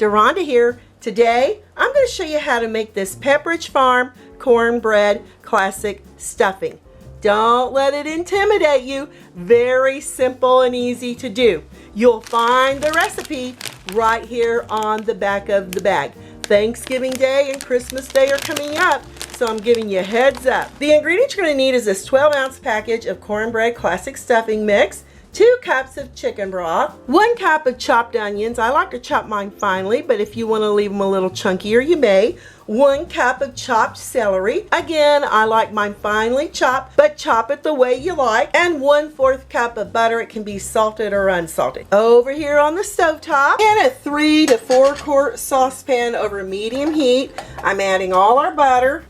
Deronda here. Today, I'm going to show you how to make this Pepperidge Farm Cornbread Classic Stuffing. Don't let it intimidate you. Very simple and easy to do. You'll find the recipe right here on the back of the bag. Thanksgiving Day and Christmas Day are coming up, so I'm giving you a heads up. The ingredients you're going to need is this 12-ounce package of Cornbread Classic Stuffing Mix, 2 cups of chicken broth, 1 cup of chopped onions. I like to chop mine finely, but if you want to leave them a little chunkier, you may. 1 cup of chopped celery. Again, I like mine finely chopped, but chop it the way you like. And 1/4 cup of butter. It can be salted or unsalted. Over here on the stovetop, in a 3 to 4 quart saucepan over medium heat, I'm adding all our butter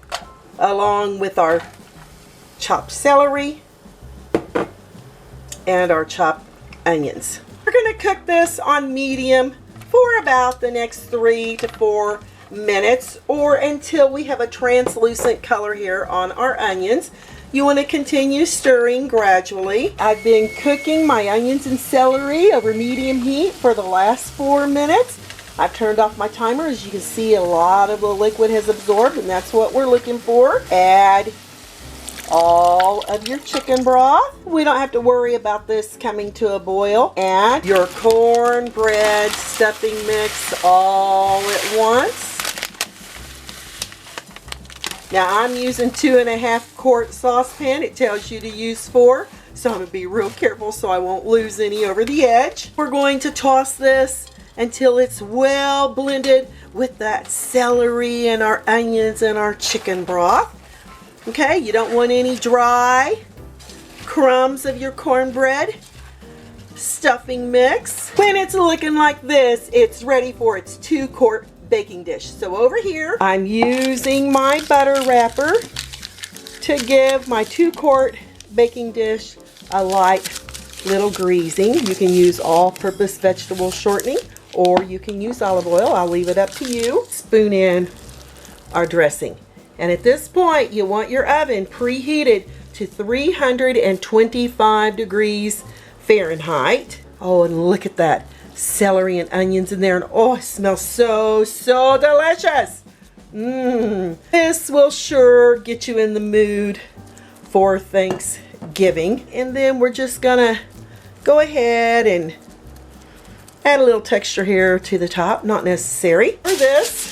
along with our chopped celery and our chopped onions. We're going to cook this on medium for about the next 3 to 4 minutes, or until we have a translucent color here on our onions. You want to continue stirring gradually. I've been cooking my onions and celery over medium heat for the last 4 minutes. I've turned off my timer. As you can see, a lot of the liquid has absorbed, and that's what we're looking for. Add all of your chicken broth. We don't have to worry about this coming to a boil. And your cornbread stuffing mix all at once. Now I'm using 2.5 quart saucepan. It tells you to use 4. So I'm going to be real careful so I won't lose any over the edge. We're going to toss this until it's well blended with that celery and our onions and our chicken broth. Okay, you don't want any dry crumbs of your cornbread stuffing mix. When it's looking like this, it's ready for its 2-quart baking dish. So over here, I'm using my butter wrapper to give my 2-quart baking dish a light little greasing. You can use all-purpose vegetable shortening, or you can use olive oil. I'll leave it up to you. Spoon in our dressing. And at this point, you want your oven preheated to 325 degrees Fahrenheit. Oh, and look at that celery and onions in there. And oh, it smells so delicious. This will sure get you in the mood for Thanksgiving. And then we're just gonna go ahead and add a little texture here to the top. Not necessary for this.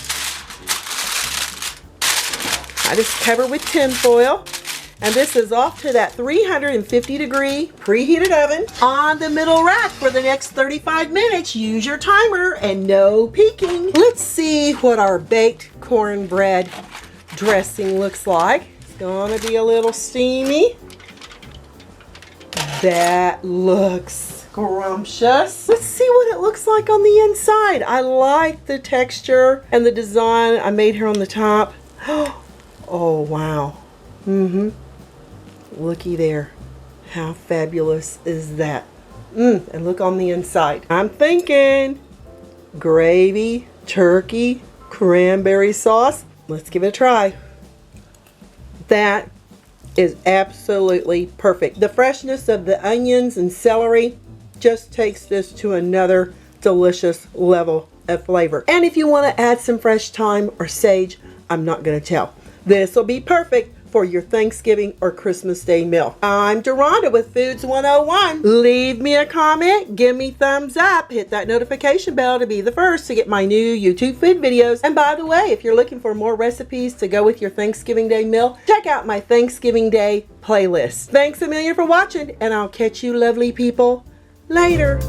I just cover with tin foil, and this is off to that 350 degree preheated oven on the middle rack for the next 35 minutes. Use your timer and no peeking. Let's see what our baked cornbread dressing looks like. It's gonna be a little steamy. That looks scrumptious. Let's see what it looks like on the inside. I like the texture and the design I made here on the top. Oh, wow. Looky there. How fabulous is that? And look on the inside. I'm thinking gravy, turkey, cranberry sauce. Let's give it a try. That is absolutely perfect. The freshness of the onions and celery just takes this to another delicious level of flavor. And if you want to add some fresh thyme or sage, I'm not going to tell. This will be perfect for your Thanksgiving or Christmas Day meal. I'm Deronda with Foods 101. Leave me a comment, give me thumbs up, hit that notification bell to be the first to get my new YouTube food videos. And by the way, if you're looking for more recipes to go with your Thanksgiving Day meal, check out my Thanksgiving Day playlist. Thanks a million for watching, and I'll catch you lovely people later.